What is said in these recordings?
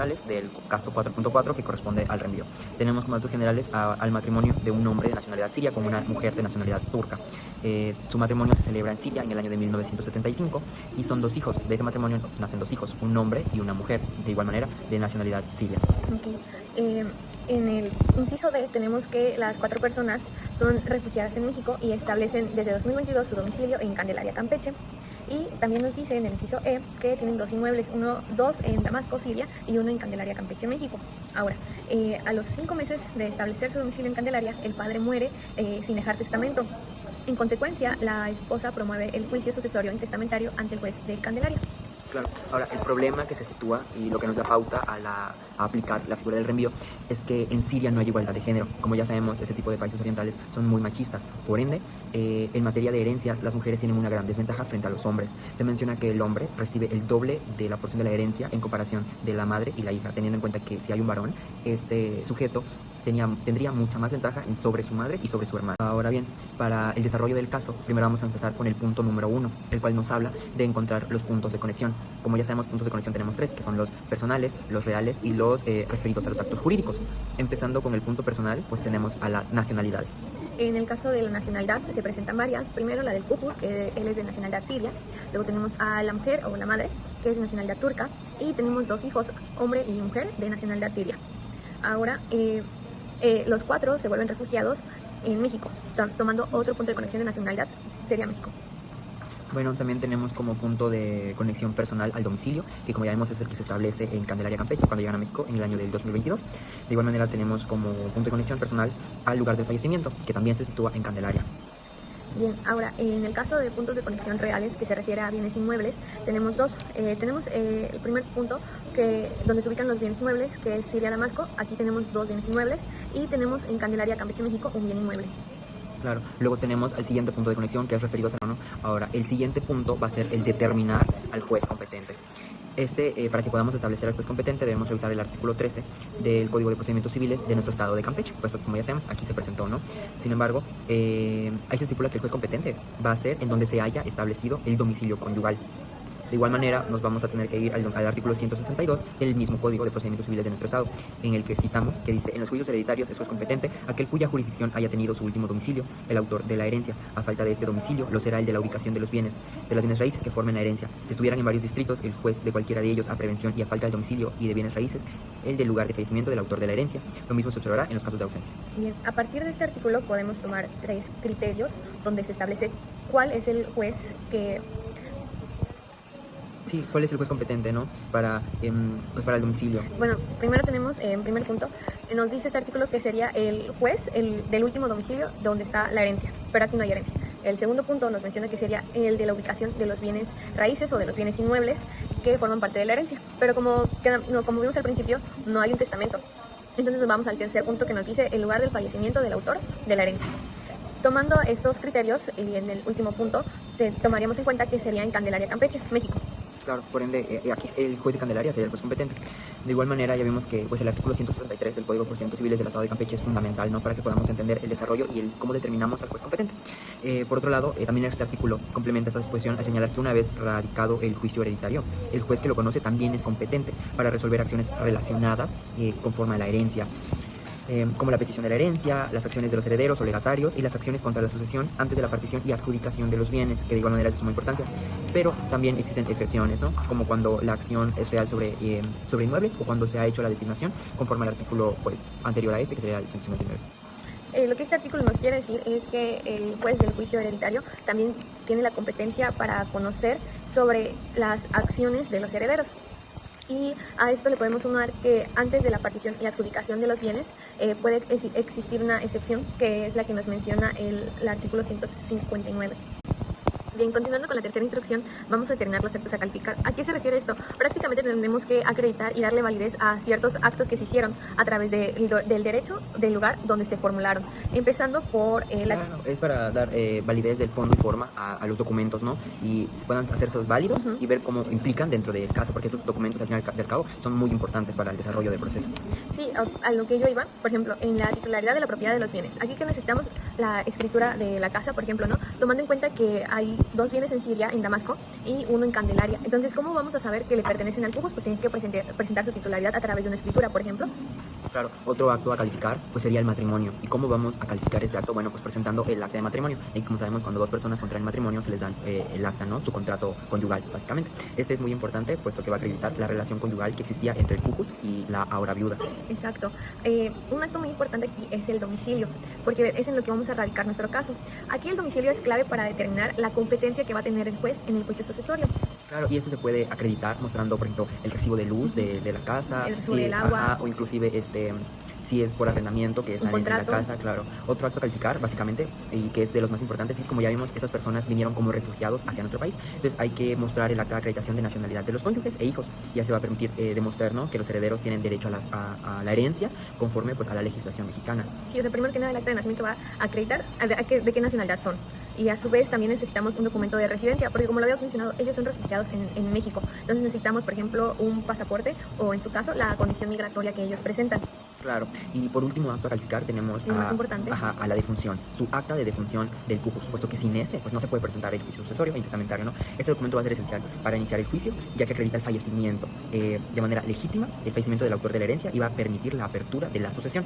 personales del caso 4.4 que corresponde al reenvío. Tenemos como datos generales al matrimonio de un hombre de nacionalidad siria con una mujer de nacionalidad turca. Su matrimonio se celebra en Siria en el año de 1975 y son 2 hijos. De ese matrimonio nacen 2 hijos, un hombre y una mujer, de igual manera de nacionalidad siria. Okay. En el inciso D tenemos que las 4 personas son refugiadas en México y establecen desde 2022 su domicilio en Candelaria, Campeche. Y también nos dice en el inciso E que tienen 2 inmuebles, 2 en Damasco, Siria, y 1 en Candelaria, Campeche, México. Ahora, a los 5 meses de establecer su domicilio en Candelaria, el padre muere sin dejar testamento. En consecuencia, la esposa promueve el juicio sucesorio intestamentario ante el juez de Candelaria. Claro. Ahora, el problema que se sitúa y lo que nos da pauta a aplicar la figura del reenvío es que en Siria no hay igualdad de género. Como ya sabemos, ese tipo de países orientales son muy machistas. Por ende, en materia de herencias, las mujeres tienen una gran desventaja frente a los hombres. Se menciona que el hombre recibe el doble de la porción de la herencia en comparación de la madre y la hija, teniendo en cuenta que si hay un varón, este sujeto tendría mucha más ventaja sobre su madre y sobre su hermana. Ahora bien, para el desarrollo del caso, primero vamos a empezar con el punto número 1, el cual nos habla de encontrar los puntos de conexión. Como ya sabemos, puntos de conexión tenemos 3, que son los personales, los reales y los referidos a los actos jurídicos. Empezando con el punto personal, pues tenemos a las nacionalidades. En el caso de la nacionalidad se presentan varias. Primero la del Kupus, que él es de nacionalidad siria. Luego tenemos a la mujer o la madre, que es de nacionalidad turca. Y tenemos 2 hijos, hombre y mujer, de nacionalidad siria. Ahora, los 4 se vuelven refugiados en México, tomando otro punto de conexión de nacionalidad, sería México. Bueno, también tenemos como punto de conexión personal al domicilio, que como ya vemos es el que se establece en Candelaria, Campeche, cuando llegan a México en el año del 2022. De igual manera tenemos como punto de conexión personal al lugar del fallecimiento, que también se sitúa en Candelaria. Bien, ahora, en el caso de puntos de conexión reales, que se refiere a bienes inmuebles, tenemos 2. Tenemos el primer punto, donde se ubican los bienes inmuebles, que es Siria, Damasco. Aquí tenemos 2 bienes inmuebles. Y tenemos en Candelaria, Campeche, México, un bien inmueble. Claro, luego tenemos el siguiente punto de conexión, que es referido a ¿no? Ahora, el siguiente punto va a ser el determinar al juez competente. Para que podamos establecer al juez competente debemos revisar el artículo 13 del Código de Procedimientos Civiles de nuestro estado de Campeche, puesto que como ya sabemos, aquí se presentó, ¿no? Sin embargo, ahí se estipula que el juez competente va a ser en donde se haya establecido el domicilio conyugal. De igual manera, nos vamos a tener que ir al artículo 162 del mismo Código de Procedimientos Civiles de nuestro Estado, en el que citamos, que dice: en los juicios hereditarios es juez competente aquel cuya jurisdicción haya tenido su último domicilio, el autor de la herencia. A falta de este domicilio, lo será el de la ubicación de las bienes raíces que formen la herencia. Si estuvieran en varios distritos, el juez de cualquiera de ellos, a prevención y a falta del domicilio y de bienes raíces, el del lugar de fallecimiento del autor de la herencia. Lo mismo se observará en los casos de ausencia. Bien, a partir de este artículo podemos tomar 3 criterios donde se establece cuál es el juez que... Sí, ¿cuál es el juez competente, no? Para el domicilio. Bueno, primero tenemos, en primer punto, nos dice este artículo que sería el juez del último domicilio donde está la herencia, pero aquí no hay herencia. El segundo punto nos menciona que sería el de la ubicación de los bienes raíces o de los bienes inmuebles que forman parte de la herencia, pero como vimos al principio, no hay un testamento. Entonces nos vamos al tercer punto, que nos dice el lugar del fallecimiento del autor de la herencia. Tomando estos criterios, y en el último punto, tomaríamos en cuenta que sería en Candelaria, Campeche, México. Claro, por ende, aquí el juez de Candelaria sería el juez competente. De igual manera, ya vimos que pues, el artículo 163 del Código de Procedimientos Civiles del Estado de Campeche es fundamental, ¿no? Para que podamos entender el desarrollo y cómo determinamos al juez competente. Por otro lado, también este artículo complementa esta disposición al señalar que una vez radicado el juicio hereditario, el juez que lo conoce también es competente para resolver acciones relacionadas conforme a la herencia. Como la petición de la herencia, las acciones de los herederos o legatarios y las acciones contra la sucesión antes de la partición y adjudicación de los bienes, que de igual manera es de suma importancia. Pero también existen excepciones, ¿no? Como cuando la acción es real sobre inmuebles o cuando se ha hecho la designación conforme al artículo pues, anterior a este, que sería el 159. Lo que este artículo nos quiere decir es que el juez del juicio hereditario también tiene la competencia para conocer sobre las acciones de los herederos. Y a esto le podemos sumar que antes de la partición y adjudicación de los bienes puede existir una excepción, que es la que nos menciona el artículo 159. Bien, continuando con la tercera instrucción, vamos a determinar los actos a calificar. ¿A qué se refiere esto? Prácticamente tendremos que acreditar y darle validez a ciertos actos que se hicieron a través del derecho del lugar donde se formularon. Empezando por... Es para dar validez del fondo y forma a los documentos, ¿no? Y se puedan hacerse válidos y ver cómo implican dentro del caso, porque esos documentos al final del cabo son muy importantes para el desarrollo del proceso. Sí, a lo que yo iba, por ejemplo, en la titularidad de la propiedad de los bienes. Aquí que necesitamos la escritura de la casa, por ejemplo, ¿no? Tomando en cuenta que hay dos bienes en Siria, en Damasco, y uno en Candelaria. Entonces, ¿cómo vamos a saber que le pertenecen al Cujus? Pues tienen que presentar su titularidad a través de una escritura, por ejemplo. Claro, otro acto a calificar pues sería el matrimonio. ¿Y cómo vamos a calificar este acto? Bueno, pues presentando el acta de matrimonio. Y como sabemos, cuando dos personas contraen matrimonio se les dan el acta, ¿no? Su contrato conyugal, básicamente. Este es muy importante, puesto que va a acreditar la relación conyugal que existía entre el Cujus y la ahora viuda. Exacto. Un acto muy importante aquí es el domicilio, porque es en lo que vamos a radicar nuestro caso. Aquí el domicilio es clave para determinar la competencia que va a tener el juez en el juicio sucesorio. Claro, y esto se puede acreditar mostrando, por ejemplo, el recibo de luz de la casa, el recibo del agua, o inclusive si es por arrendamiento que están en la casa, claro. Otro acto a calificar, básicamente, y que es de los más importantes, y como ya vimos, estas personas vinieron como refugiados hacia nuestro país, entonces hay que mostrar el acta de acreditación de nacionalidad de los cónyuges e hijos. Ya se va a permitir demostrar, ¿no?, que los herederos tienen derecho a la herencia conforme pues a la legislación mexicana. Sí, o sea, primero que nada el acta de nacimiento va a acreditar de qué nacionalidad son. Y a su vez también necesitamos un documento de residencia, porque como lo habíamos mencionado, ellos son refugiados en México. Entonces necesitamos, por ejemplo, un pasaporte o, en su caso, la condición migratoria que ellos presentan. Claro, y por último acto a calificar tenemos a la defunción, su acta de defunción del Cujus, puesto que sin pues no se puede presentar el juicio sucesorio e intestamentario, ¿no? Este documento va a ser esencial para iniciar el juicio, ya que acredita el fallecimiento de manera legítima, el fallecimiento del autor de la herencia, y va a permitir la apertura de la sucesión.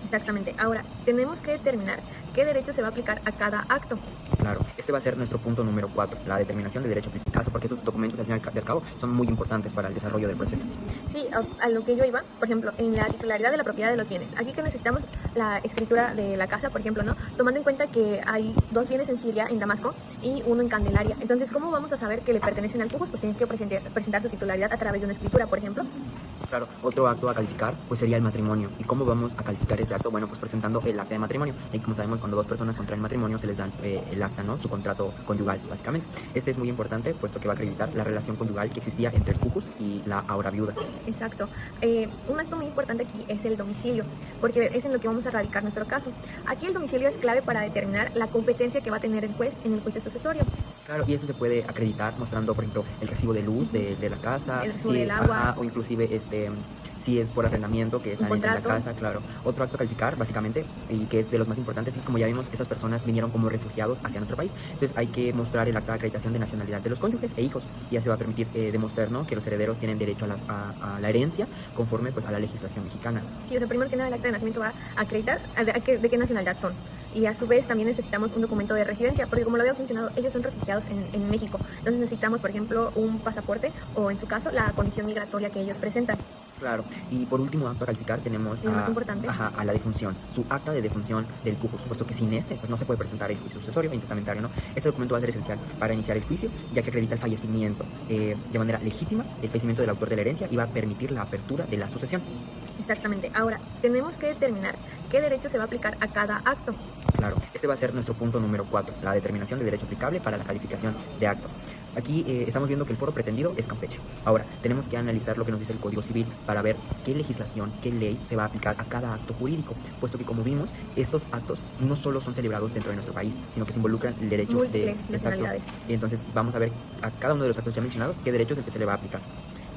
Exactamente. Ahora, tenemos que determinar qué derecho se va a aplicar a cada acto. Claro, este va a ser nuestro punto número 4, la determinación de derecho aplicado, porque estos documentos al fin y al cabo son muy importantes para el desarrollo del proceso. Sí, a lo que yo iba, por ejemplo, en la titularidad de la propiedad de los bienes. Aquí que necesitamos la escritura de la casa, por ejemplo, ¿no? Tomando en cuenta que hay dos bienes en Siria, en Damasco, y uno en Candelaria. Entonces, ¿cómo vamos a saber que le pertenecen al Cujus? Pues tienen que presentar su titularidad a través de una escritura, por ejemplo. Claro, otro acto a calificar pues sería el matrimonio. ¿Y cómo vamos a calificar este acto? Bueno, pues presentando el acta de matrimonio. Y como sabemos, cuando dos personas contraen matrimonio se les dan el acta, ¿no?, su contrato conyugal, básicamente. Este es muy importante, puesto que va a acreditar la relación conyugal que existía entre el Cujus y la ahora viuda. Exacto. Un acto muy importante aquí es el domicilio, porque es en lo que vamos a radicar nuestro caso. Aquí el domicilio es clave para determinar la competencia que va a tener el juez en el juicio sucesorio. Claro, y esto se puede acreditar mostrando, por ejemplo, el recibo de luz de la casa, el recibo del agua, o inclusive si es por arrendamiento que están en la casa, claro. Otro acto a calificar, básicamente, y que es de los más importantes, y como ya vimos, estas personas vinieron como refugiados hacia nuestro país, entonces hay que mostrar el acta de acreditación de nacionalidad de los cónyuges e hijos. Ya se va a permitir demostrar, ¿no?, que los herederos tienen derecho a la herencia conforme pues a la legislación mexicana. Sí, o sea, primero que nada el acta de nacimiento va a acreditar de qué nacionalidad son. Y a su vez también necesitamos un documento de residencia, porque como lo habíamos mencionado, ellos son refugiados en México. Entonces necesitamos, por ejemplo, un pasaporte o, en su caso, la condición migratoria que ellos presentan. Claro, y por último acto a calificar tenemos a la defunción, su acta de defunción del Cujus, puesto que sin pues no se puede presentar el juicio sucesorio e intestamentario, ¿no? Este documento va a ser esencial para iniciar el juicio, ya que acredita el fallecimiento de manera legítima, el fallecimiento del autor de la herencia, y va a permitir la apertura de la sucesión. Exactamente. Ahora, tenemos que determinar qué derecho se va a aplicar a cada acto. Claro, este va a ser nuestro punto número 4, la determinación de derecho aplicable para la calificación de actos. Aquí estamos viendo que el foro pretendido es Campeche. Ahora, tenemos que analizar lo que nos dice el Código Civil para ver qué legislación, qué ley se va a aplicar a cada acto jurídico, puesto que, como vimos, estos actos no solo son celebrados dentro de nuestro país, sino que se involucran el derecho de nacionalidades. Y entonces vamos a ver a cada uno de los actos ya mencionados qué derecho es el que se le va a aplicar.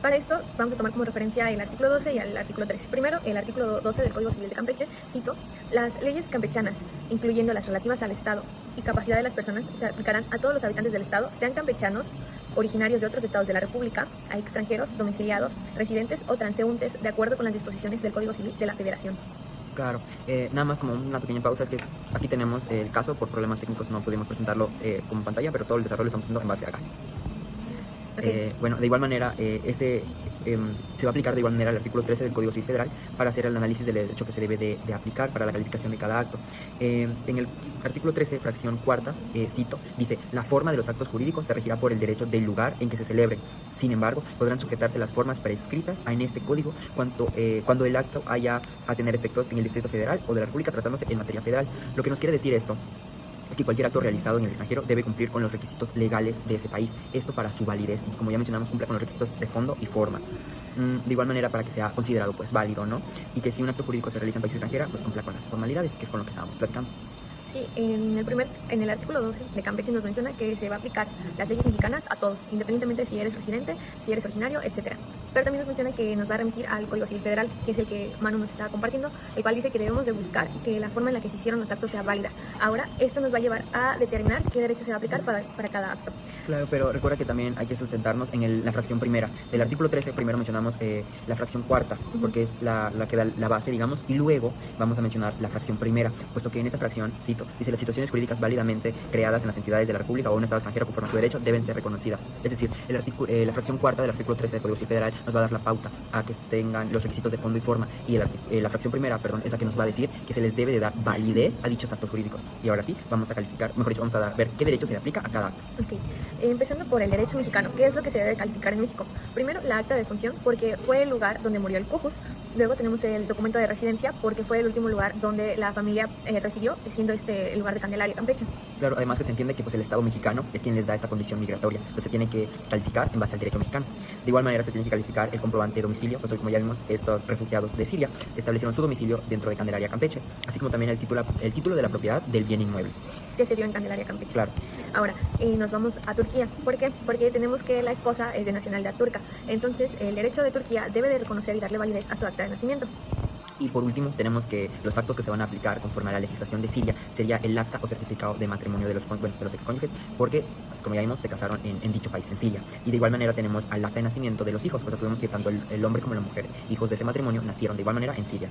Para esto vamos a tomar como referencia el artículo 12 y el artículo 13. Primero, el artículo 12 del Código Civil de Campeche, cito: las leyes campechanas, incluyendo las relativas al Estado y capacidad de las personas, se aplicarán a todos los habitantes del Estado, sean campechanos, originarios de otros estados de la República, a extranjeros, domiciliados, residentes o transeúntes, de acuerdo con las disposiciones del Código Civil de la Federación. Claro, nada más como una pequeña pausa, es que aquí tenemos el caso, por problemas técnicos no pudimos presentarlo como pantalla, pero todo el desarrollo lo estamos haciendo en base a acá. Okay. Bueno, de igual manera, se va a aplicar de igual manera el artículo 13 del Código Civil Federal para hacer el análisis del derecho que se debe de aplicar para la calificación de cada acto. En el artículo 13, fracción cuarta, cito, dice: la forma de los actos jurídicos se regirá por el derecho del lugar en que se celebren. Sin embargo, podrán sujetarse las formas prescritas en este código cuando el acto haya a tener efectos en el Distrito Federal o de la República, tratándose en materia federal. Lo que nos quiere decir esto es que cualquier acto realizado en el extranjero debe cumplir con los requisitos legales de ese país, esto para su validez, y como ya mencionamos, cumple con los requisitos de fondo y forma. De igual manera, para que sea considerado pues válido, ¿no? Y que si un acto jurídico se realiza en país extranjero, pues cumpla con las formalidades, que es con lo que estábamos platicando. Sí, en el artículo 12 de Campeche nos menciona que se va a aplicar las leyes mexicanas a todos, independientemente de si eres residente, si eres originario, etcétera. pero también nos menciona que nos va a remitir al Código Civil Federal, que es el que Manu nos está compartiendo, el cual dice que debemos de buscar que la forma en la que se hicieron los actos sea válida. Ahora, esto nos va a llevar a determinar qué derecho se va a aplicar para cada acto. Claro, pero recuerda que también hay que sustentarnos en la fracción primera. Del artículo 13 primero mencionamos la fracción cuarta, porque es la que da la base, digamos, y luego vamos a mencionar la fracción primera, puesto que en esta fracción, cito, dice: las situaciones jurídicas válidamente creadas en las entidades de la República o en un estado extranjero conforme a su derecho deben ser reconocidas. Es decir, la fracción cuarta del artículo 13 del Código Civil Federal nos va a dar la pauta a que tengan los requisitos de fondo y forma, y la fracción primera, perdón, es la que nos va a decir que se les debe de dar validez a dichos actos jurídicos. Y ahora sí, vamos a calificar, mejor dicho, vamos a ver qué derecho se le aplica a cada acto. Ok, empezando por el derecho mexicano, ¿qué es lo que se debe calificar en México? Primero, la acta de defunción, porque fue el lugar donde murió el Cujus. Luego tenemos el documento de residencia, porque fue el último lugar donde la familia residió, siendo este el lugar de Candelaria, Campeche. Claro, además que se entiende que pues, el Estado mexicano es quien les da esta condición migratoria, entonces se tiene que calificar en base al derecho mexicano. De igual manera se tiene que calificar el comprobante de domicilio, pues como ya vimos, estos refugiados de Siria establecieron su domicilio dentro de Candelaria, Campeche, así como también el título de la propiedad del bien inmueble. Que se dio en Candelaria, Campeche. Claro. Ahora, nos vamos a Turquía. ¿Por qué? Porque tenemos que la esposa es de nacionalidad turca, entonces el derecho de Turquía debe de reconocer y darle validez a su acta de nacimiento. Y por último, tenemos que los actos que se van a aplicar conforme a la legislación de Siria sería el acta o certificado de matrimonio de los excónyuges, porque, como ya vimos, se casaron en dicho país, en Siria. Y de igual manera tenemos al acta de nacimiento de los hijos, pues vemos que tanto el hombre como la mujer, hijos de ese matrimonio, nacieron de igual manera en Siria.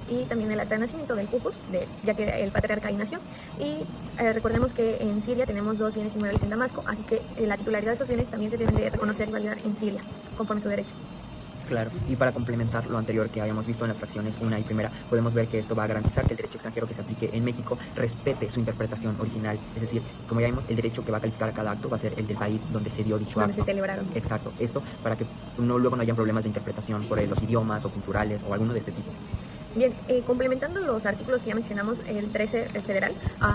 Y también el acta de nacimiento del Cujus, ya que el patriarca ahí nació. Y recordemos que en Siria tenemos 2 bienes inmuebles en Damasco, así que la titularidad de estos bienes también se deben de reconocer y validar en Siria, conforme a su derecho. Claro, y para complementar lo anterior que habíamos visto en las fracciones 1 y primera, podemos ver que esto va a garantizar que el derecho extranjero que se aplique en México respete su interpretación original. Es decir, como ya vimos, el derecho que va a calificar a cada acto va a ser el del país donde se dio dicho acto. Donde se celebraron. Exacto, esto para que luego no haya problemas de interpretación por los idiomas o culturales o alguno de este tipo. Bien, complementando los artículos que ya mencionamos, el 13 federal,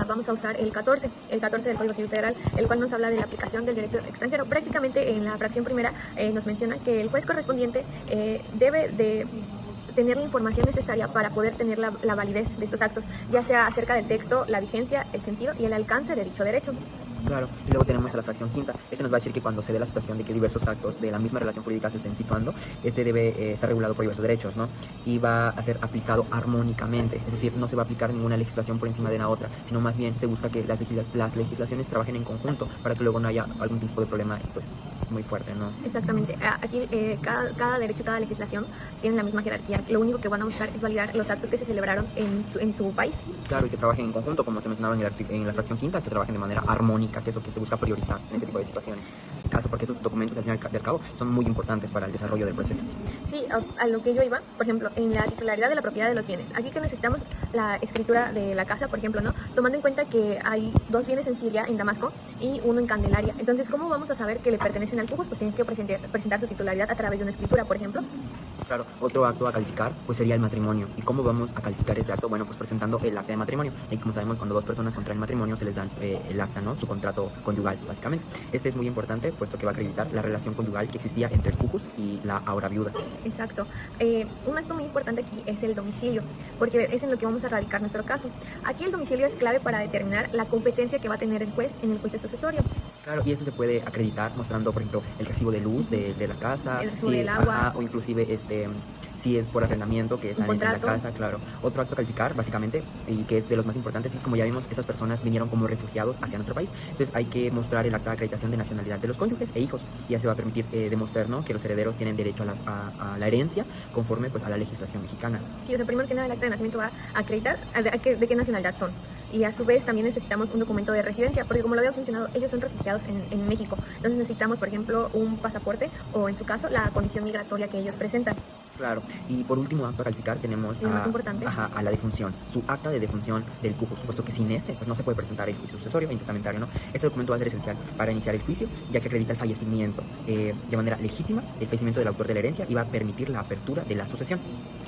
vamos a usar el 14 del Código Civil Federal, el cual nos habla de la aplicación del derecho extranjero. Prácticamente en la fracción primera nos menciona que el juez correspondiente debe de tener la información necesaria para poder tener la validez de estos actos, ya sea acerca del texto, la vigencia, el sentido y el alcance de dicho derecho. Claro, y luego tenemos a la fracción quinta. Este nos va a decir que cuando se dé la situación de que diversos actos de la misma relación jurídica se estén situando, este debe estar regulado por diversos derechos, ¿no? Y va a ser aplicado armónicamente, es decir, no se va a aplicar ninguna legislación por encima de la otra, sino más bien se busca que las legislaciones trabajen en conjunto para que luego no haya algún tipo de problema, pues, muy fuerte, ¿no? Exactamente. Aquí cada derecho, cada legislación tiene la misma jerarquía. Lo único que van a buscar es validar los actos que se celebraron en su país. Claro, y que trabajen en conjunto, como se mencionaba en la fracción quinta, que trabajen de manera armónica, que es lo que se busca priorizar en este tipo de situaciones. Caso porque esos documentos al fin y al cabo son muy importantes para el desarrollo del proceso. Sí, a lo que yo iba, por ejemplo, en la titularidad de la propiedad de los bienes. Aquí que necesitamos la escritura de la casa, por ejemplo, ¿no? Tomando en cuenta que hay 2 bienes en Siria, en Damasco, y 1 en Candelaria. Entonces, ¿cómo vamos a saber que le pertenecen al Cujus? Pues tienen que presentar su titularidad a través de una escritura, por ejemplo. Claro, otro acto a calificar pues sería el matrimonio. ¿Y cómo vamos a calificar este acto? Bueno, pues presentando el acta de matrimonio. Y como sabemos, cuando 2 personas contraen matrimonio se les dan el acta, ¿no? Su contrato conyugal, básicamente. Este es muy importante, puesto que va a acreditar la relación conyugal que existía entre el Cujus y la ahora viuda. Exacto. Un acto muy importante aquí es el domicilio, porque es en lo que vamos a radicar nuestro caso. Aquí el domicilio es clave para determinar la competencia que va a tener el juez en el juicio sucesorio. Claro, y eso se puede acreditar mostrando, por ejemplo, el recibo de luz de la casa, el recibo del agua, o inclusive si es por arrendamiento que están en la casa, claro. Otro acto a calificar, básicamente, y que es de los más importantes, y como ya vimos, estas personas vinieron como refugiados hacia nuestro país, entonces hay que mostrar el acta de acreditación de nacionalidad de los cónyuges e hijos, y ya se va a permitir demostrar, ¿no?, que los herederos tienen derecho a la herencia conforme pues a la legislación mexicana. Sí, o sea, primero que nada el acta de nacimiento va a acreditar de qué nacionalidad son. Y a su vez también necesitamos un documento de residencia, porque como lo habíamos mencionado, ellos son refugiados en México. Entonces necesitamos, por ejemplo, un pasaporte o, en su caso, la condición migratoria que ellos presentan. Claro, y por último acto a calificar tenemos a la defunción, su acta de defunción del Cujus, puesto que sin pues no se puede presentar el juicio sucesorio e intestamentario, ¿no? Este documento va a ser esencial para iniciar el juicio, ya que acredita el fallecimiento de manera legítima, el fallecimiento del autor de la herencia, y va a permitir la apertura de la sucesión.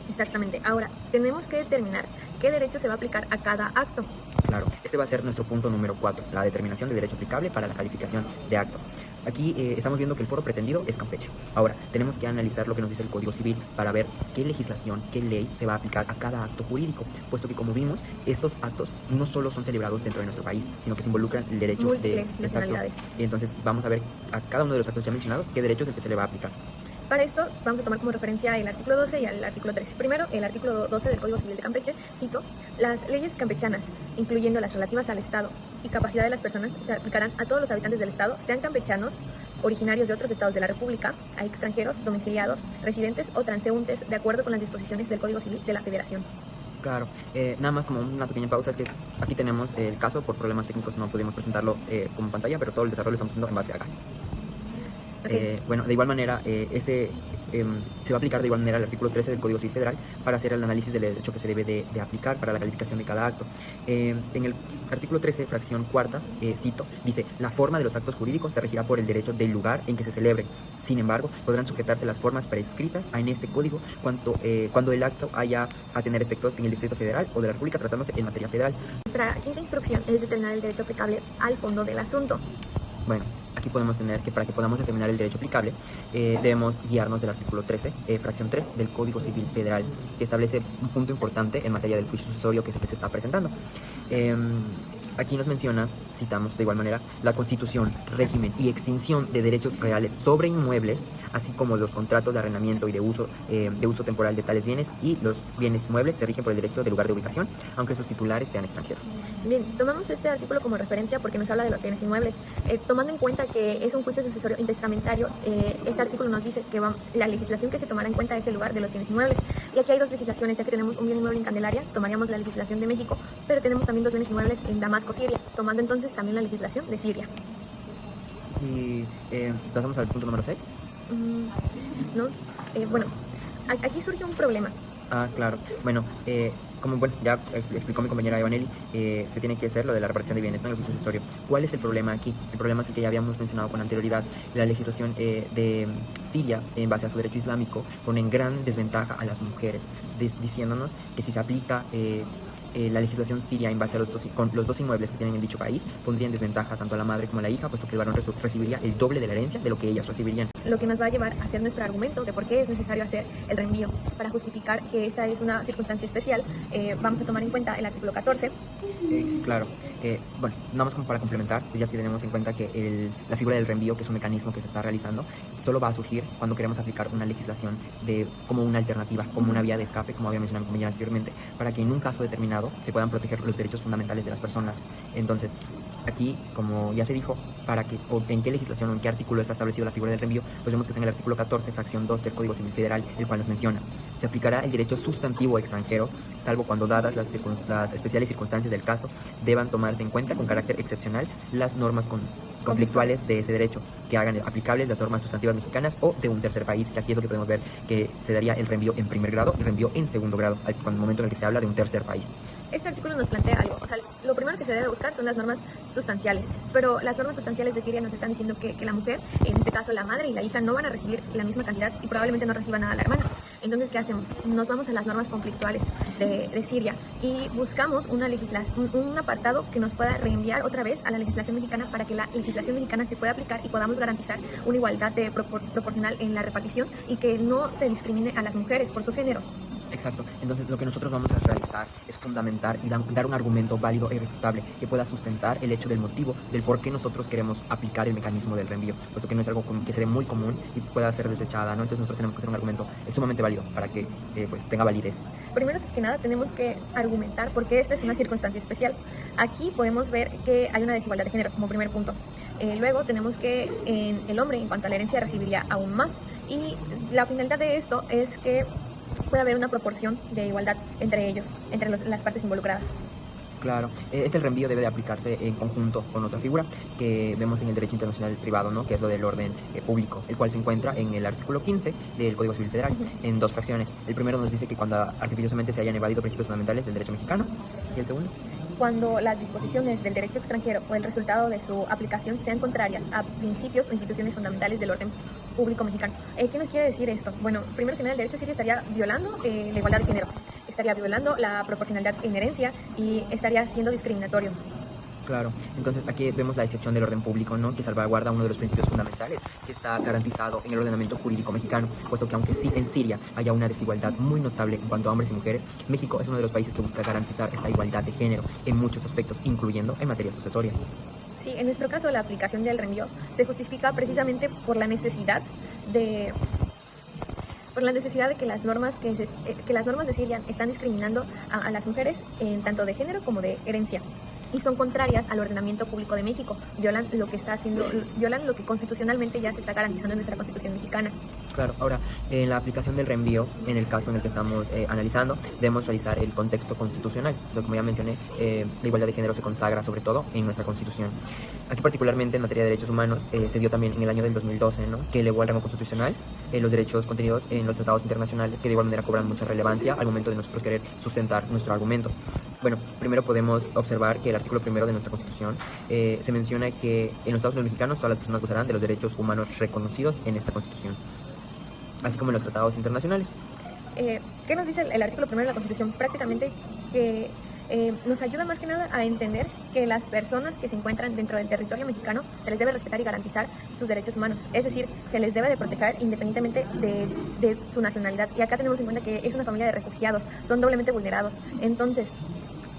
Exactamente. Ahora, tenemos que determinar qué derecho se va a aplicar a cada acto. Claro, este va a ser nuestro punto número 4, la determinación del derecho aplicable para la calificación de actos. Aquí estamos viendo que el foro pretendido es Campeche. Ahora, tenemos que analizar lo que nos dice el Código Civil para ver qué legislación, qué ley se va a aplicar a cada acto jurídico, puesto que, como vimos, estos actos no solo son celebrados dentro de nuestro país, sino que se involucran el derecho múltiples nacionalidades. Y entonces vamos a ver a cada uno de los actos ya mencionados qué derecho es el que se le va a aplicar. Para esto vamos a tomar como referencia el artículo 12 y el artículo 13. Primero, el artículo 12 del Código Civil de Campeche, cito: las leyes campechanas, incluyendo las relativas al Estado y capacidad de las personas, se aplicarán a todos los habitantes del Estado, sean campechanos, originarios de otros estados de la República, a extranjeros, domiciliados, residentes o transeúntes, de acuerdo con las disposiciones del Código Civil de la Federación. Claro, nada más como una pequeña pausa, es que aquí tenemos el caso, por problemas técnicos no pudimos presentarlo como pantalla, pero todo el desarrollo lo estamos haciendo en base a acá. Okay. Bueno, de igual manera, se va a aplicar de igual manera el artículo 13 del Código Civil Federal para hacer el análisis del derecho que se debe de aplicar para la calificación de cada acto. En el artículo 13, fracción cuarta, cito, dice: la forma de los actos jurídicos se regirá por el derecho del lugar en que se celebre. Sin embargo, podrán sujetarse las formas prescritas en este código cuando el acto haya a tener efectos en el Distrito Federal o de la República tratándose en materia federal. Nuestra quinta instrucción es determinar el derecho aplicable al fondo del asunto. Bueno, aquí podemos tener que para que podamos determinar el derecho aplicable, debemos guiarnos del artículo 13, fracción 3 del Código Civil Federal, que establece un punto importante en materia del juicio sucesorio que se está presentando. Aquí nos menciona, citamos de igual manera, la constitución, régimen y extinción de derechos reales sobre inmuebles, así como los contratos de arrendamiento y de uso temporal de tales bienes, y los bienes muebles se rigen por el derecho de lugar de ubicación, aunque sus titulares sean extranjeros. Bien, tomamos este artículo como referencia porque nos habla de los bienes inmuebles. Tomando en cuenta que es un juicio sucesorio intestamentario, este artículo nos dice que la legislación que se tomará en cuenta es el lugar de los bienes inmuebles. Y aquí hay dos legislaciones, ya que tenemos un bien inmueble en Candelaria, tomaríamos la legislación de México, pero tenemos también dos bienes inmuebles en Damasco, Siria, tomando entonces también la legislación de Siria. Y pasamos al punto número 6. No, bueno, aquí surge un problema. Ah, claro. Bueno, como ya explicó mi compañera Evaneli, se tiene que hacer lo de la repartición de bienes, ¿no? El juicio sucesorio. ¿Cuál es el problema aquí? El problema es el que ya habíamos mencionado con anterioridad. La legislación de Siria, en base a su derecho islámico, pone en gran desventaja a las mujeres, diciéndonos que si se aplica la legislación siria en base a los dos inmuebles que tienen en dicho país, pondría en desventaja tanto a la madre como a la hija, puesto que el varón recibiría el doble de la herencia de lo que ellas recibirían. Lo que nos va a llevar a hacer nuestro argumento de por qué es necesario hacer el reenvío. Para justificar que esta es una circunstancia especial, vamos a tomar en cuenta el artículo 14. Claro. Bueno, nada más como para complementar, pues ya tenemos en cuenta que la figura del reenvío, que es un mecanismo que se está realizando, solo va a surgir cuando queremos aplicar una legislación como una alternativa, como una vía de escape, como había mencionado mi compañera anteriormente, para que en un caso determinado se puedan proteger los derechos fundamentales de las personas. Entonces, aquí, como ya se dijo, en qué legislación o en qué artículo está establecido la figura del reenvío, pues vemos que está en el artículo 14, fracción 2 del Código Civil Federal, el cual nos menciona: se aplicará el derecho sustantivo extranjero, salvo cuando, dadas las especiales circunstancias del caso, deban tomarse en cuenta con carácter excepcional las normas conflictuales de ese derecho, que hagan aplicables las normas sustantivas mexicanas o de un tercer país, que aquí es lo que podemos ver, que se daría el reenvío en primer grado y reenvío en segundo grado, al momento en el que se habla de un tercer país. Este artículo nos plantea algo, o sea, lo primero que se debe buscar son las normas sustanciales, pero las normas sustanciales de Siria nos están diciendo que la mujer, en este caso la madre y la hija, no van a recibir la misma cantidad y probablemente no reciba nada la hermana. Entonces, ¿qué hacemos? Nos vamos a las normas conflictuales de Siria y buscamos un apartado que nos pueda reenviar otra vez a la legislación mexicana para que la legislación mexicana se pueda aplicar y podamos garantizar una igualdad proporcional en la repartición y que no se discrimine a las mujeres por su género. Exacto. Entonces, lo que nosotros vamos a realizar es fundamentar y dar un argumento válido e irrefutable que pueda sustentar el hecho del motivo del por qué nosotros queremos aplicar el mecanismo del reenvío, puesto que no es algo que sería muy común y pueda ser desechada, ¿no? Entonces nosotros tenemos que hacer un argumento sumamente válido para que pues tenga validez. Primero que nada tenemos que argumentar por qué esta es una circunstancia especial. Aquí podemos ver que hay una desigualdad de género como primer punto. Luego tenemos que el hombre, en cuanto a la herencia, recibiría aún más, y la finalidad de esto es que puede haber una proporción de igualdad entre ellos, entre las partes involucradas. Claro, este reenvío debe de aplicarse en conjunto con otra figura que vemos en el derecho internacional privado, ¿no? Que es lo del orden público, el cual se encuentra en el artículo 15 del Código Civil Federal, en dos fracciones. El primero nos dice que cuando artificiosamente se hayan evadido principios fundamentales del derecho mexicano, y el segundo, cuando las disposiciones del derecho extranjero o el resultado de su aplicación sean contrarias a principios o instituciones fundamentales del orden público mexicano. ¿Qué nos quiere decir esto? Bueno, primero que nada, el derecho sirio estaría violando la igualdad de género, estaría violando la proporcionalidad en herencia y estaría siendo discriminatorio. Claro, entonces aquí vemos la excepción del orden público, ¿no? Que salvaguarda uno de los principios fundamentales que está garantizado en el ordenamiento jurídico mexicano, puesto que aunque sí en Siria haya una desigualdad muy notable en cuanto a hombres y mujeres, México es uno de los países que busca garantizar esta igualdad de género en muchos aspectos, incluyendo en materia sucesoria. Sí, en nuestro caso la aplicación del reenvío se justifica precisamente por la necesidad de por la necesidad de que las normas que las normas de Siria están discriminando a las mujeres en tanto de género como de herencia y son contrarias al ordenamiento público de México, violan lo que constitucionalmente ya se está garantizando en nuestra Constitución mexicana. Claro, ahora, en la aplicación del reenvío, en el caso en el que estamos analizando, debemos realizar el contexto constitucional. Como ya mencioné, la igualdad de género se consagra sobre todo en nuestra Constitución. Aquí particularmente en materia de derechos humanos, se dio también en el año del 2012, ¿no?, que elevó al rango constitucional los derechos contenidos en los tratados internacionales, que de igual manera cobran mucha relevancia al momento de nosotros querer sustentar nuestro argumento. Bueno, primero podemos observar que el artículo primero de nuestra Constitución se menciona que en los Estados Unidos mexicanos todas las personas gozarán de los derechos humanos reconocidos en esta Constitución, así como en los tratados internacionales. ¿Qué nos dice el artículo primero de la Constitución? Prácticamente que nos ayuda más que nada a entender que las personas que se encuentran dentro del territorio mexicano se les debe respetar y garantizar sus derechos humanos, es decir, se les debe de proteger independientemente de su nacionalidad. Y acá tenemos en cuenta que es una familia de refugiados, son doblemente vulnerados. Entonces,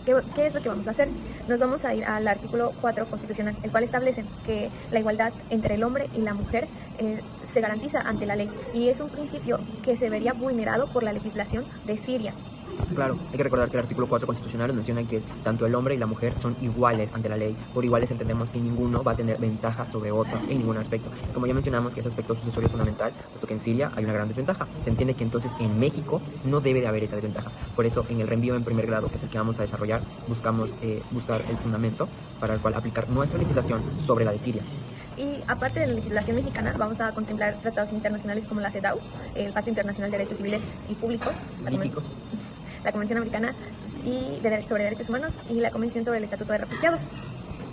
¿qué es lo que vamos a hacer? Nos vamos a ir al artículo 4 constitucional, el cual establece que la igualdad entre el hombre y la mujer se garantiza ante la ley, y es un principio que se vería vulnerado por la legislación de Siria. Claro, hay que recordar que el artículo 4 constitucional nos menciona que tanto el hombre y la mujer son iguales ante la ley. Por iguales entendemos que ninguno va a tener ventaja sobre otro en ningún aspecto. Como ya mencionamos que ese aspecto sucesorio es fundamental, puesto que en Siria hay una gran desventaja. Se entiende que entonces en México no debe de haber esa desventaja. Por eso en el reenvío en primer grado, que es el que vamos a desarrollar, buscamos buscar el fundamento para el cual aplicar nuestra legislación sobre la de Siria. Y aparte de la legislación mexicana, vamos a contemplar tratados internacionales como la CEDAW, el Pacto Internacional de Derechos Civiles y Públicos, la Convención Americana sobre Derechos Humanos y la Convención sobre el Estatuto de Refugiados.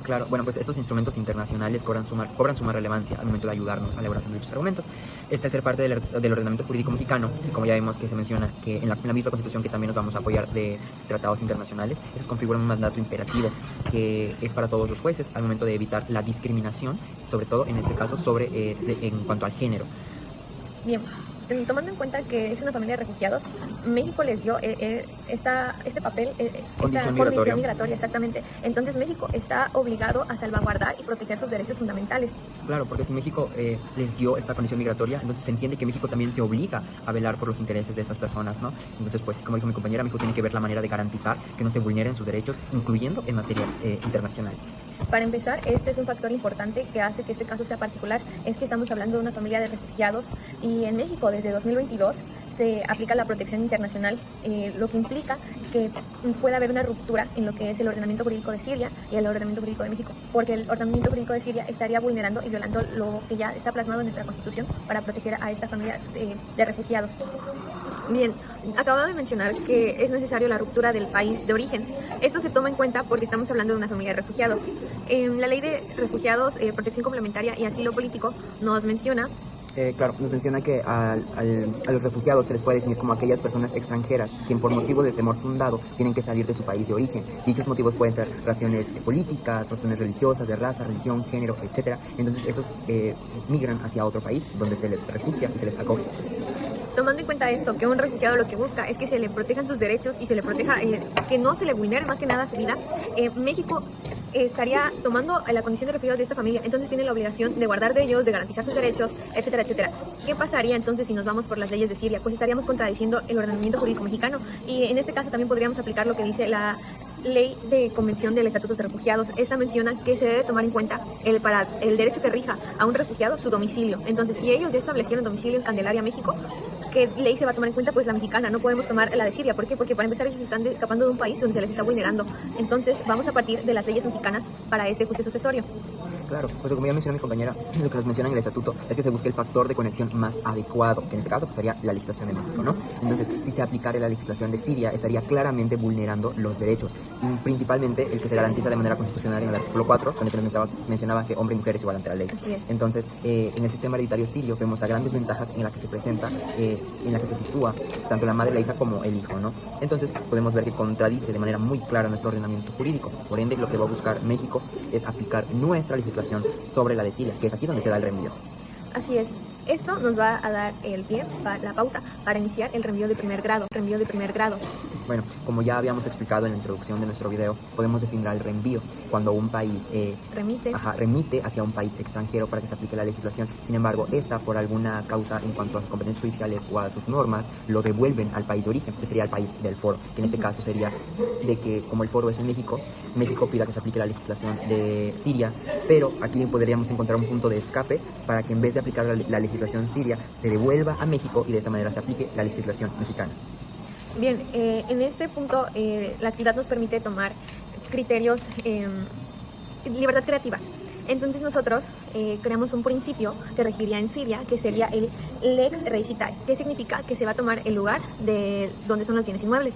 Claro, bueno, pues estos instrumentos internacionales cobran suma relevancia al momento de ayudarnos a la elaboración de dichos argumentos. Este, al ser parte del ordenamiento jurídico mexicano, y como ya vimos que se menciona que en la misma Constitución que también nos vamos a apoyar de tratados internacionales, esos configuran un mandato imperativo que es para todos los jueces al momento de evitar la discriminación, sobre todo en este caso en cuanto al género. Bien, tomando en cuenta que es una familia de refugiados, México les dio este papel, esta condición migratoria, exactamente. Entonces México está obligado a salvaguardar y proteger sus derechos fundamentales. Claro, porque si México les dio esta condición migratoria, entonces se entiende que México también se obliga a velar por los intereses de esas personas, ¿no? Entonces, pues, como dijo mi compañera, México tiene que ver la manera de garantizar que no se vulneren sus derechos, incluyendo en materia internacional. Para empezar, este es un factor importante que hace que este caso sea particular, es que estamos hablando de una familia de refugiados y en México desde 2022 se aplica la protección internacional, lo que implica que pueda haber una ruptura en lo que es el ordenamiento jurídico de Siria y el ordenamiento jurídico de México, porque el ordenamiento jurídico de Siria estaría vulnerando y violando lo que ya está plasmado en nuestra Constitución para proteger a esta familia de refugiados. Bien, acababa de mencionar que es necesario la ruptura del país de origen. Esto se toma en cuenta porque estamos hablando de una familia de refugiados. La ley de refugiados, protección complementaria y asilo político nos menciona Claro, nos menciona que a los refugiados se les puede definir como aquellas personas extranjeras, quien por motivo de temor fundado tienen que salir de su país de origen. Dichos motivos pueden ser razones políticas, razones religiosas, de raza, religión, género, etc. Entonces esos migran hacia otro país donde se les refugia y se les acoge. Tomando en cuenta esto, que un refugiado lo que busca es que se le protejan sus derechos y se le proteja, que no se le vulnere más que nada su vida, México estaría tomando la condición de refugiados de esta familia, entonces tiene la obligación de guardar de ellos, de garantizar sus derechos, etcétera, etcétera. ¿Qué pasaría entonces si nos vamos por las leyes de Siria? Pues estaríamos contradiciendo el ordenamiento jurídico mexicano y en este caso también podríamos aplicar lo que dice la Ley de Convención del Estatuto de Refugiados. Esta menciona que se debe tomar en cuenta para el derecho que rija a un refugiado su domicilio. Entonces, si ellos ya establecieron domicilio en Candelaria, México, ¿qué ley se va a tomar en cuenta? Pues la mexicana, no podemos tomar la de Siria. ¿Por qué? Porque para empezar ellos están escapando de un país donde se les está vulnerando. Entonces, vamos a partir de las leyes mexicanas para este juicio sucesorio. Claro, pues como ya mencionó mi compañera, lo que nos menciona en el estatuto es que se busque el factor de conexión más adecuado, que en este caso pues, sería la legislación de México, ¿no? Entonces, si se aplicara la legislación de Siria, estaría claramente vulnerando los derechos, principalmente el que se garantiza de manera constitucional en el artículo 4, donde se les mencionaba que hombre y mujer es igual ante la ley. Así es. Entonces, en el sistema hereditario sirio vemos la gran desventaja en la que se presenta, en la que se sitúa tanto la madre, la hija como el hijo, ¿no? Entonces, podemos ver que contradice de manera muy clara nuestro ordenamiento jurídico. Por ende, lo que va a buscar México es aplicar nuestra legislación sobre la de Siria, que es aquí donde se da el reenvío. Así es. Esto nos va a dar el pie, la pauta, para iniciar el reenvío de primer grado. Bueno, como ya habíamos explicado en la introducción de nuestro video, podemos definir el reenvío cuando un país remite hacia un país extranjero para que se aplique la legislación. Sin embargo, esta, por alguna causa en cuanto a sus competencias judiciales o a sus normas, lo devuelven al país de origen, que sería el país del foro, que en este caso sería de que, como el foro es en México, México pida que se aplique la legislación de Siria, pero aquí podríamos encontrar un punto de escape para que en vez de aplicar la legislación siria, se devuelva a México y de esta manera se aplique la legislación mexicana. Bien, en este punto la actividad nos permite tomar criterios, libertad creativa. Entonces nosotros creamos un principio que regiría en Siria, que sería el lex recitae, que significa que se va a tomar el lugar de donde son los bienes inmuebles.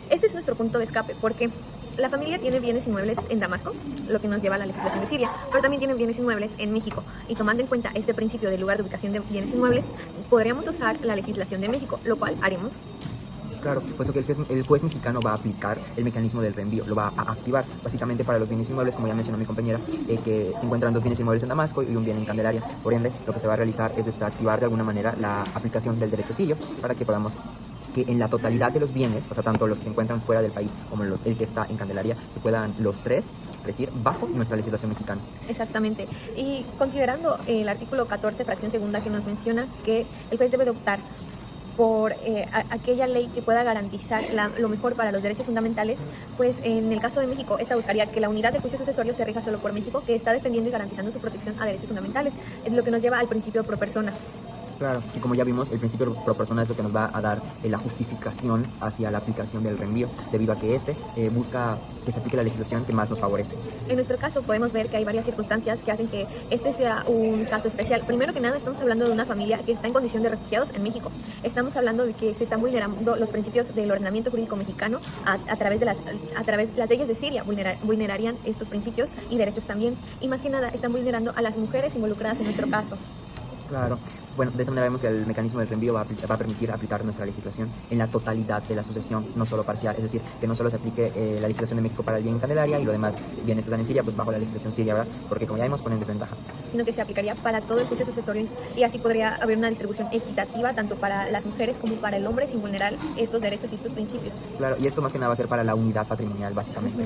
Este es nuestro punto de escape, porque la familia tiene bienes inmuebles en Damasco, lo que nos lleva a la legislación de Siria, pero también tiene bienes inmuebles en México. Y tomando en cuenta este principio del lugar de ubicación de bienes inmuebles, podríamos usar la legislación de México, lo cual haremos. Claro, puesto que el juez mexicano va a aplicar el mecanismo del reenvío, lo va a activar básicamente para los bienes inmuebles, como ya mencionó mi compañera, que se encuentran 2 bienes inmuebles en Damasco y un bien en Candelaria. Por ende, lo que se va a realizar es desactivar de alguna manera la aplicación del derecho sirio para que podamos que en la totalidad de los bienes, o sea, tanto los que se encuentran fuera del país como el que está en Candelaria, se puedan los 3 regir bajo nuestra legislación mexicana. Exactamente. Y considerando el artículo 14, fracción segunda, que nos menciona que el juez debe de optar por aquella ley que pueda garantizar lo mejor para los derechos fundamentales, pues en el caso de México, esta buscaría que la unidad de juicio sucesorio se rija solo por México, que está defendiendo y garantizando su protección a derechos fundamentales, es lo que nos lleva al principio pro persona. Claro, y como ya vimos, el principio pro persona es lo que nos va a dar la justificación hacia la aplicación del reenvío, debido a que busca que se aplique la legislación que más nos favorece. En nuestro caso podemos ver que hay varias circunstancias que hacen que este sea un caso especial. Primero que nada, estamos hablando de una familia que está en condición de refugiados en México. Estamos hablando de que se están vulnerando los principios del ordenamiento jurídico mexicano a través de las leyes de Siria, vulnerarían estos principios y derechos también. Y más que nada, están vulnerando a las mujeres involucradas en nuestro caso. Claro. Bueno, de esta manera vemos que el mecanismo del reenvío va a permitir aplicar nuestra legislación en la totalidad de la sucesión, no solo parcial, es decir, que no solo se aplique la legislación de México para el bien en Candelaria y lo demás bienes que están en Siria, pues bajo la legislación siria, ¿verdad? Porque como ya vimos, ponen desventaja. Sino que se aplicaría para todo el juicio sucesorio y así podría haber una distribución equitativa tanto para las mujeres como para el hombre sin vulnerar estos derechos y estos principios. Claro, y esto más que nada va a ser para la unidad patrimonial, básicamente.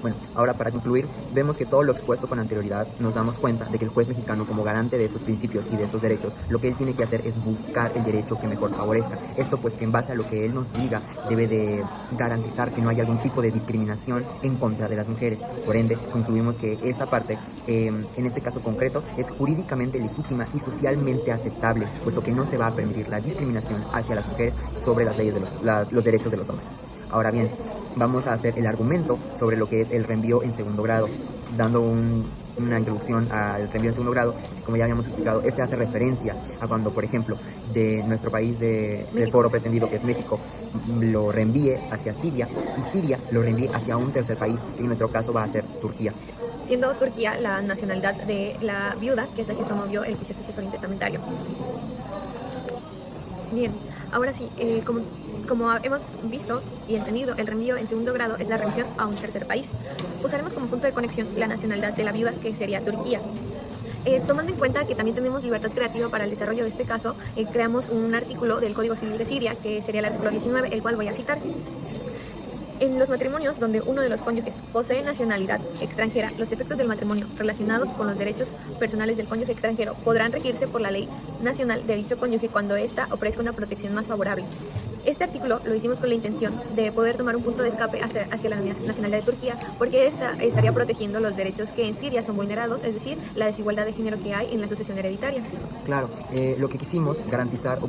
Bueno, ahora para concluir, vemos que todo lo expuesto con anterioridad nos damos cuenta de que el juez mexicano, como garante de estos principios y de estos derechos, lo que él tiene que hacer es buscar el derecho que mejor favorezca. Esto pues que en base a lo que él nos diga debe de garantizar que no haya algún tipo de discriminación en contra de las mujeres. Por ende, concluimos que esta parte, en este caso concreto, es jurídicamente legítima y socialmente aceptable, puesto que no se va a permitir la discriminación hacia las mujeres sobre las leyes de los derechos de los hombres. Ahora bien, vamos a hacer el argumento sobre lo que es el reenvío en segundo grado, dando una introducción al reenvío en segundo grado. Como ya habíamos explicado, este hace referencia a cuando, por ejemplo, de nuestro país del foro pretendido, que es México, lo reenvíe hacia Siria y Siria lo reenvíe hacia un tercer país, que en nuestro caso va a ser Turquía. Siendo Turquía la nacionalidad de la viuda, que es la que promovió el juicio sucesorio testamentario. Bien, ahora sí, como hemos visto y entendido, el reenvío en segundo grado es la remisión a un tercer país. Usaremos como punto de conexión la nacionalidad de la viuda, que sería Turquía. Tomando en cuenta que también tenemos libertad creativa para el desarrollo de este caso, creamos un artículo del Código Civil de Siria, que sería el artículo 19, el cual voy a citar. En los matrimonios donde uno de los cónyuges posee nacionalidad extranjera, los efectos del matrimonio relacionados con los derechos personales del cónyuge extranjero podrán regirse por la ley nacional de dicho cónyuge cuando ésta ofrezca una protección más favorable. Este artículo lo hicimos con la intención de poder tomar un punto de escape hacia la nacionalidad de Turquía, porque esta estaría protegiendo los derechos que en Siria son vulnerados, es decir, la desigualdad de género que hay en la sucesión hereditaria. Claro, lo que quisimos garantizar,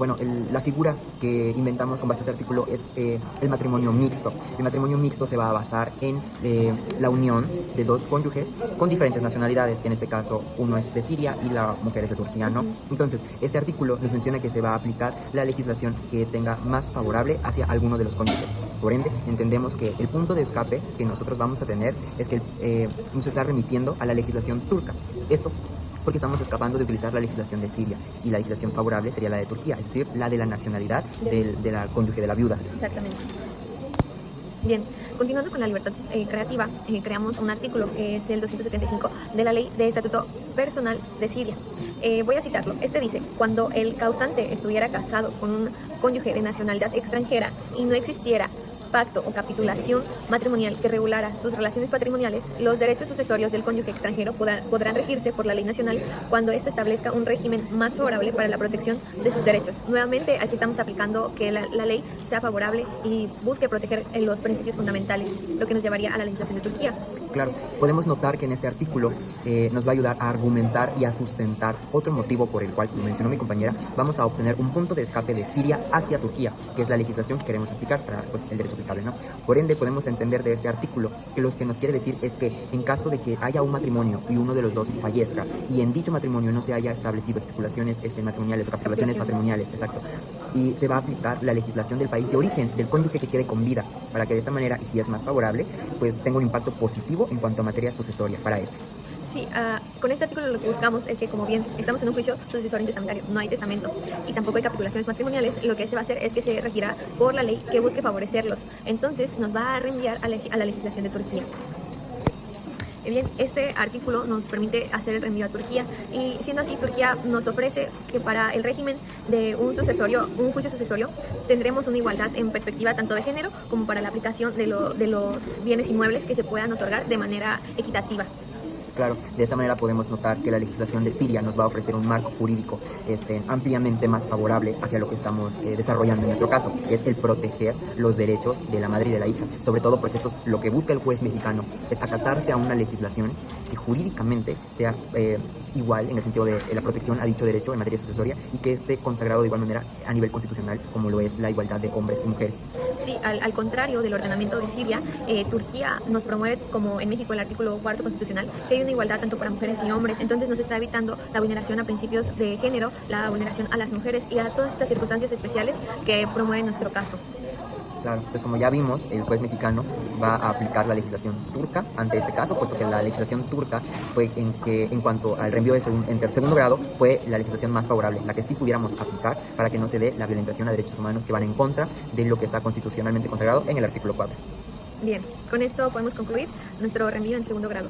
la figura que inventamos con base a este artículo es el matrimonio mixto. El matrimonio mixto se va a basar en la unión de 2 cónyuges con diferentes nacionalidades, que en este caso uno es de Siria y la mujer es de Turquía, ¿no? Entonces, este artículo nos menciona que se va a aplicar la legislación que tenga más favorable hacia alguno de los cónyuges. Por ende, entendemos que el punto de escape que nosotros vamos a tener es que nos está remitiendo a la legislación turca. Esto porque estamos escapando de utilizar la legislación de Siria y la legislación favorable sería la de Turquía, es decir, la de la nacionalidad de la cónyuge de la viuda. Exactamente. Bien, continuando con la libertad creativa, creamos un artículo que es el 275 de la Ley de Estatuto Personal de Siria. Voy a citarlo. Este dice: cuando el causante estuviera casado con un cónyuge de nacionalidad extranjera y no existiera pacto o capitulación matrimonial que regulara sus relaciones patrimoniales, los derechos sucesorios del cónyuge extranjero podrán regirse por la ley nacional cuando ésta establezca un régimen más favorable para la protección de sus derechos. Nuevamente, aquí estamos aplicando que la ley sea favorable y busque proteger los principios fundamentales, lo que nos llevaría a la legislación de Turquía. Claro, podemos notar que en este artículo nos va a ayudar a argumentar y a sustentar otro motivo por el cual, como mencionó mi compañera, vamos a obtener un punto de escape de Siria hacia Turquía, que es la legislación que queremos aplicar para el derecho aplicable, ¿no? Por ende, podemos entender de este artículo que lo que nos quiere decir es que en caso de que haya un matrimonio y uno de los dos fallezca y en dicho matrimonio no se haya establecido estipulaciones matrimoniales o capitulaciones matrimoniales, exacto, y se va a aplicar la legislación del país de origen del cónyuge que quede con vida, para que de esta manera, y si es más favorable, pues tenga un impacto positivo en cuanto a materia sucesoria para este. Sí, con este artículo lo que buscamos es que, como bien estamos en un juicio sucesorio intestamentario, no hay testamento y tampoco hay capitulaciones matrimoniales, lo que se va a hacer es que se regirá por la ley que busque favorecerlos. Entonces nos va a reenviar a la legislación de Turquía. Bien, este artículo nos permite hacer el reenvío a Turquía y, siendo así, Turquía nos ofrece que para el régimen de un juicio sucesorio, tendremos una igualdad en perspectiva tanto de género como para la aplicación de los bienes inmuebles que se puedan otorgar de manera equitativa. Claro, de esta manera podemos notar que la legislación de Siria nos va a ofrecer un marco jurídico ampliamente más favorable hacia lo que estamos desarrollando en nuestro caso, que es el proteger los derechos de la madre y de la hija, sobre todo porque eso es lo que busca el juez mexicano, es acatarse a una legislación que jurídicamente sea igual en el sentido de la protección a dicho derecho en materia sucesoria y que esté consagrado de igual manera a nivel constitucional como lo es la igualdad de hombres y mujeres. Sí, al contrario del ordenamiento de Siria, Turquía nos promueve, como en México el artículo 4 constitucional, que hay una igualdad tanto para mujeres y hombres, entonces nos está evitando la vulneración a principios de género, la vulneración a las mujeres y a todas estas circunstancias especiales que promueve nuestro caso. Claro, entonces como ya vimos, el juez mexicano va a aplicar la legislación turca ante este caso, puesto que la legislación turca fue en cuanto al reenvío de segundo grado, fue la legislación más favorable, la que sí pudiéramos aplicar para que no se dé la violentación a derechos humanos que van en contra de lo que está constitucionalmente consagrado en el artículo 4. Bien, con esto podemos concluir nuestro reenvío en segundo grado.